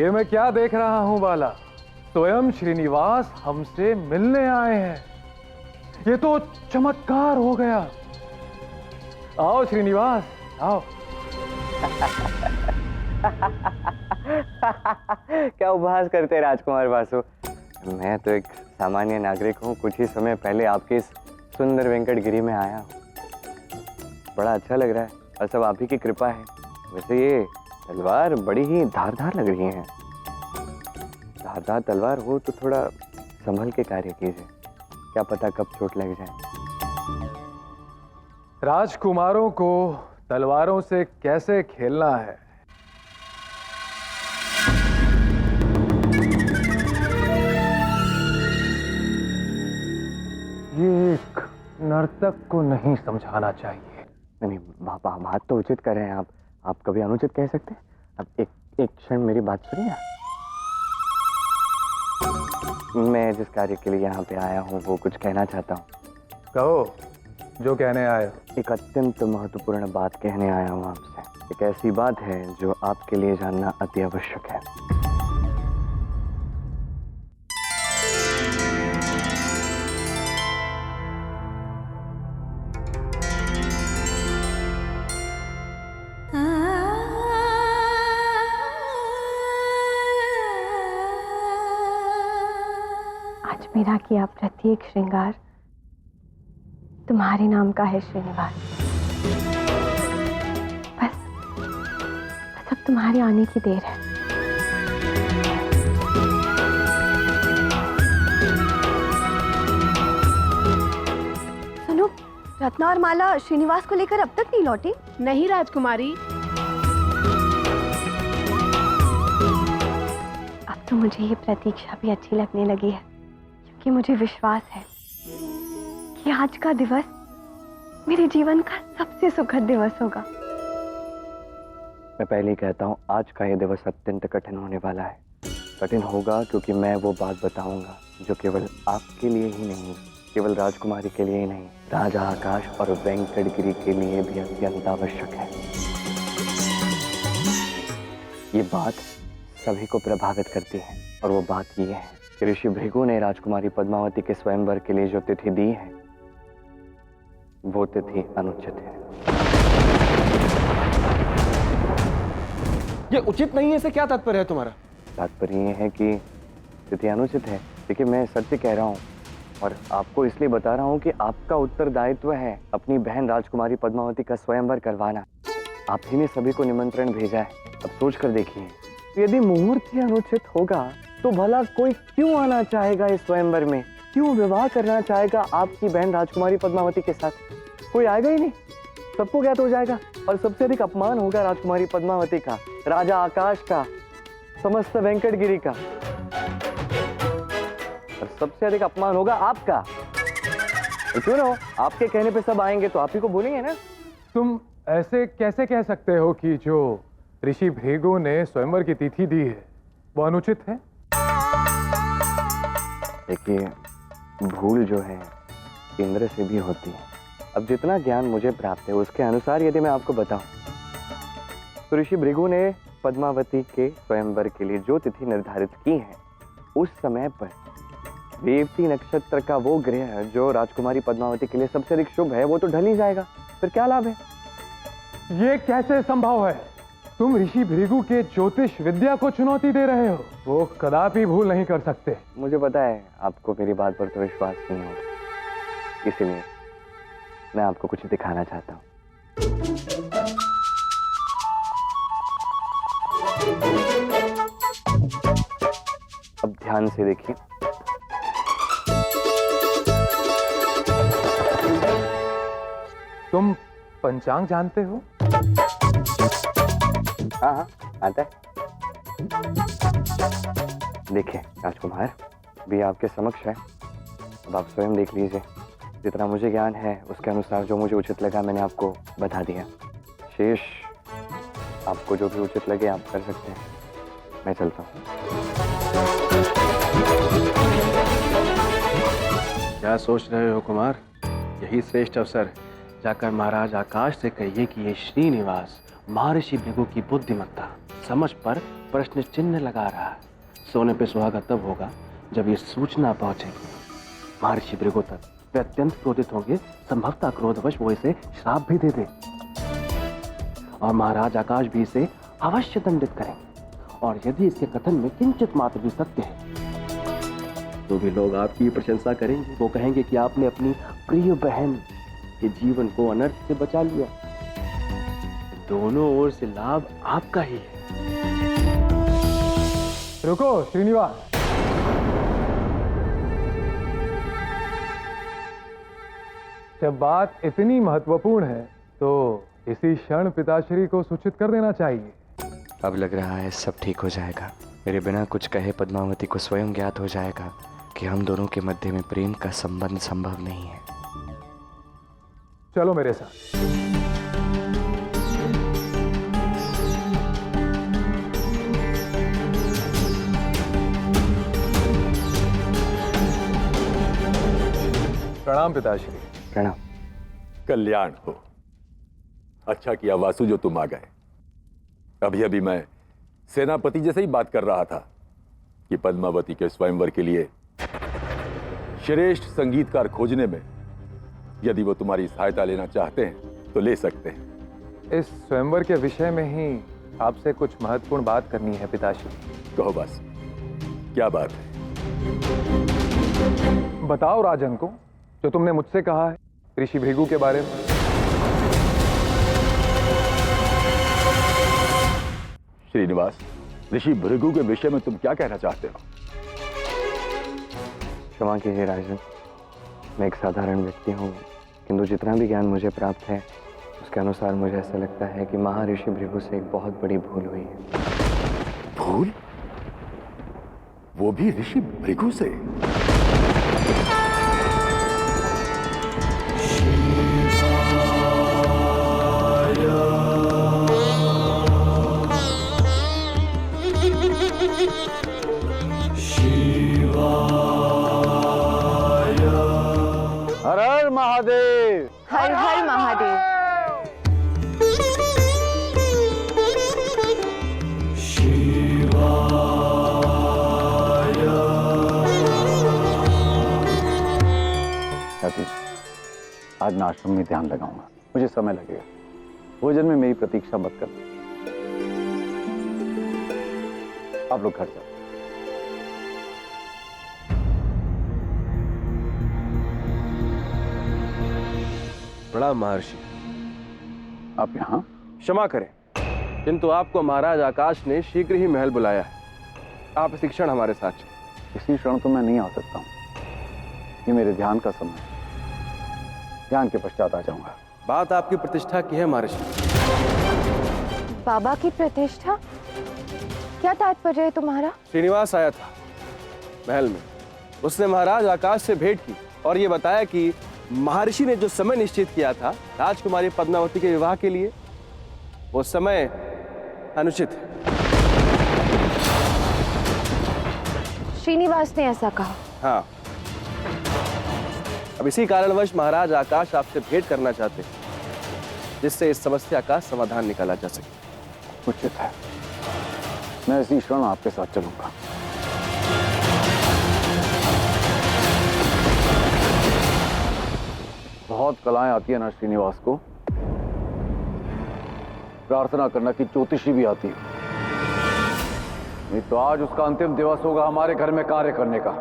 ये मैं क्या देख रहा हूं बाला? स्वयं श्रीनिवास हमसे मिलने आए हैं। ये तो चमत्कार हो गया। आओ श्रीनिवास, आओ। क्या उपहास करते हैं राजकुमार वासु। मैं तो एक सामान्य नागरिक हूँ। कुछ ही समय पहले आपके इस सुंदर वेंकटगिरी में आया हूँ। बड़ा अच्छा लग रहा है और सब आप ही की कृपा है। वैसे ये तलवार बड़ी ही धारदार लग रही है। धारदार तलवार हो तो थोड़ा संभल के कार्य कीजिए, क्या पता कब चोट लग जाए। राजकुमारों को तलवारों से कैसे खेलना है, ये एक नर्तक को नहीं समझाना चाहिए। नहीं, बात तो उचित कर रहे हैं आप कभी अनुचित कह सकते हैं? अब एक क्षण मेरी बात सुनिए। मैं जिस कार्य के लिए यहाँ पे आया हूँ वो कुछ कहना चाहता हूँ। कहो, जो कहने आए हो। एक अत्यंत महत्वपूर्ण बात कहने आया हूँ आपसे। एक ऐसी बात है जो आपके लिए जानना अति आवश्यक है। आज मेरा किया प्रत्येक श्रृंगार तुम्हारे नाम का है श्रीनिवास। बस अब तुम्हारे आने की देर है। सुनो, रत्ना और माला श्रीनिवास को लेकर अब तक नहीं लौटी? नहीं राजकुमारी। अब तो मुझे ये प्रतीक्षा भी अच्छी लगने लगी है, क्योंकि मुझे विश्वास है कि आज का दिवस मेरे जीवन का सबसे सुखद दिवस होगा। मैं पहले ही कहता हूँ, आज का यह दिवस अत्यंत कठिन होने वाला है। कठिन होगा क्योंकि मैं वो बात बताऊंगा जो केवल आपके लिए ही नहीं, केवल राजकुमारी के लिए ही नहीं, राजा आकाश और वेंकटगिरी के लिए भी अत्यंत आवश्यक है। ये बात सभी को प्रभावित करती है और वो बात ये है कि ऋषि भृगु ने राजकुमारी पद्मावती के स्वयंवर के लिए जो तिथि दी है वो तिथि अनुचित है। ये उचित नहीं है, इससे क्या तात्पर्य है तुम्हारा? तात्पर्य ये है कि तिथि अनुचित है। देखिए, मैं सत्य कह रहा हूँ और आपको इसलिए बता रहा हूँ कि आपका उत्तरदायित्व है अपनी बहन राजकुमारी पद्मावती का स्वयंवर करवाना। आप ही ने सभी को निमंत्रण भेजा है। अब सोच कर देखिए, यदि मुहूर्त ही अनुचित होगा तो भला कोई क्यों आना चाहेगा इस स्वयंवर में? क्यों विवाह करना चाहेगा आपकी बहन राजकुमारी पद्मावती के साथ? कोई आएगा ही नहीं, सबको ज्ञात हो जाएगा और सबसे अधिक अपमान होगा राजकुमारी पद्मावती का, राजा आकाश का, समस्त वेंकटगिरी का, और सबसे अधिक अपमान होगा आपका। क्यों ना हो, आपके कहने पे सब आएंगे तो आप ही को बोलेंगे ना। तुम ऐसे कैसे कह सकते हो कि जो ऋषि भृगु ने स्वयंवर की तिथि दी है वो अनुचित है? देखिए, भूल जो है इंद्र से भी होती है। अब जितना ज्ञान मुझे प्राप्त है उसके अनुसार यदि मैं आपको बताऊं तो ऋषि भृगु ने पद्मावती के स्वयंवर के लिए जो तिथि निर्धारित की है उस समय पर रेवती नक्षत्र का वो ग्रह जो राजकुमारी पद्मावती के लिए सबसे अधिक शुभ है वो तो ढल ही जाएगा। फिर क्या लाभ है? ये कैसे संभव है? तुम ऋषि भृगु के ज्योतिष विद्या को चुनौती दे रहे हो। वो कदापि भूल नहीं कर सकते। मुझे पता है आपको मेरी बात पर तो विश्वास नहीं होगा, इसीलिए मैं आपको कुछ दिखाना चाहता हूँ। अब ध्यान से देखिए। तुम पंचांग जानते हो? हाँ, आता है। देखिए राजकुमार, भी आपके समक्ष है। अब आप स्वयं देख लीजिए। जितना मुझे ज्ञान है उसके अनुसार जो मुझे उचित लगा मैंने आपको बता दिया। शेष आपको जो भी उचित लगे आप कर सकते हैं। मैं चलता हूँ। क्या सोच रहे हो कुमार? यही श्रेष्ठ अवसर। जाकर महाराज आकाश से कहिए कि ये श्रीनिवास महर्षि भृगु की बुद्धिमत्ता समझ पर प्रश्न चिन्ह लगा रहा है। सोने पे सुहागा तब होगा जब ये सूचना पहुंचेगी महर्षि भृगु तक। वे अत्यंत क्रोधित होंगे, संभवतः क्रोधवश वो इसे श्राप भी दे दे और महाराज आकाश भी इसे अवश्य दंडित करेंगे। और यदि इसके कथन में किंचित मात्र भी सत्य है तो भी लोग आपकी प्रशंसा करेंगे। वो कहेंगे कि आपने अपनी प्रिय बहन के जीवन को अनर्थ से बचा लिया। दोनों ओर से लाभ आपका ही है। रुको श्रीनिवास, जब बात इतनी महत्वपूर्ण है तो इसी क्षण पिताश्री को सूचित कर देना चाहिए। अब लग रहा है सब ठीक हो जाएगा। मेरे बिना कुछ कहे पद्मावती को स्वयं ज्ञात हो जाएगा कि हम दोनों के मध्य में प्रेम का संबंध संभव नहीं है। चलो मेरे साथ। प्रणाम पिताश्री। प्रणाम। कल्याण हो। अच्छा किया वासु जो तुम आ गए। अभी अभी मैं सेनापति जैसे ही बात कर रहा था कि पद्मावती के स्वयंवर के लिए श्रेष्ठ संगीतकार खोजने में यदि वो तुम्हारी सहायता लेना चाहते हैं तो ले सकते हैं। इस स्वयंवर के विषय में ही आपसे कुछ महत्वपूर्ण बात करनी है पिताश्री। कहो बस, क्या बात है? बताओ राजन को जो तुमने मुझसे कहा है ऋषि भृगु के बारे में। श्रीनिवास, ऋषि भृगु के विषय में तुम क्या कहना चाहते हो? क्षमा कीजिए राजन, मैं एक साधारण व्यक्ति हूँ, किंतु जितना भी ज्ञान मुझे प्राप्त है उसके अनुसार मुझे ऐसा लगता है कि महर्षि भृगु से एक बहुत बड़ी भूल हुई है। भूल? वो भी ऋषि भृगु से? हर हर महादेव। हर हर महादेव। आज मैं आश्रम में ध्यान लगाऊंगा, मुझे समय लगेगा। भोजन में मेरी प्रतीक्षा मत कर। आप लोग घर जाओ। प्रणाम महर्षि। आप यहाँ? क्षमा करें, किंतु आपको महाराज आकाश ने शीघ्र ही महल बुलाया है। आप इसी क्षण हमारे साथ चलें। इसी क्षण तो मैं नहीं आ सकता हूँ, ये मेरे ध्यान का समय है। ध्यान के पश्चात आ जाऊंगा। बात आपकी प्रतिष्ठा की है महर्षि। बाबा की प्रतिष्ठा? क्या तात्पर्य है तुम्हारा? श्रीनिवास आया था महल में। उसने महाराज आकाश से भेंट की और ये बताया कि महर्षि ने जो समय निश्चित किया था राजकुमारी पद्मावती के विवाह के लिए, वो समय अनुचित है। श्रीनिवास ने ऐसा कहा? हाँ। अब इसी कारणवश महाराज आकाश आपसे भेंट करना चाहते हैं, जिससे इस समस्या का समाधान निकाला जा सके। उचित है, मैं इसी क्षण आपके साथ चलूंगा। बहुत कलाएं आती है ना श्रीनिवास को। प्रार्थना करना की ज्योतिषी भी आती है। नहीं तो आज उसका अंतिम दिवस होगा हमारे घर में कार्य करने का।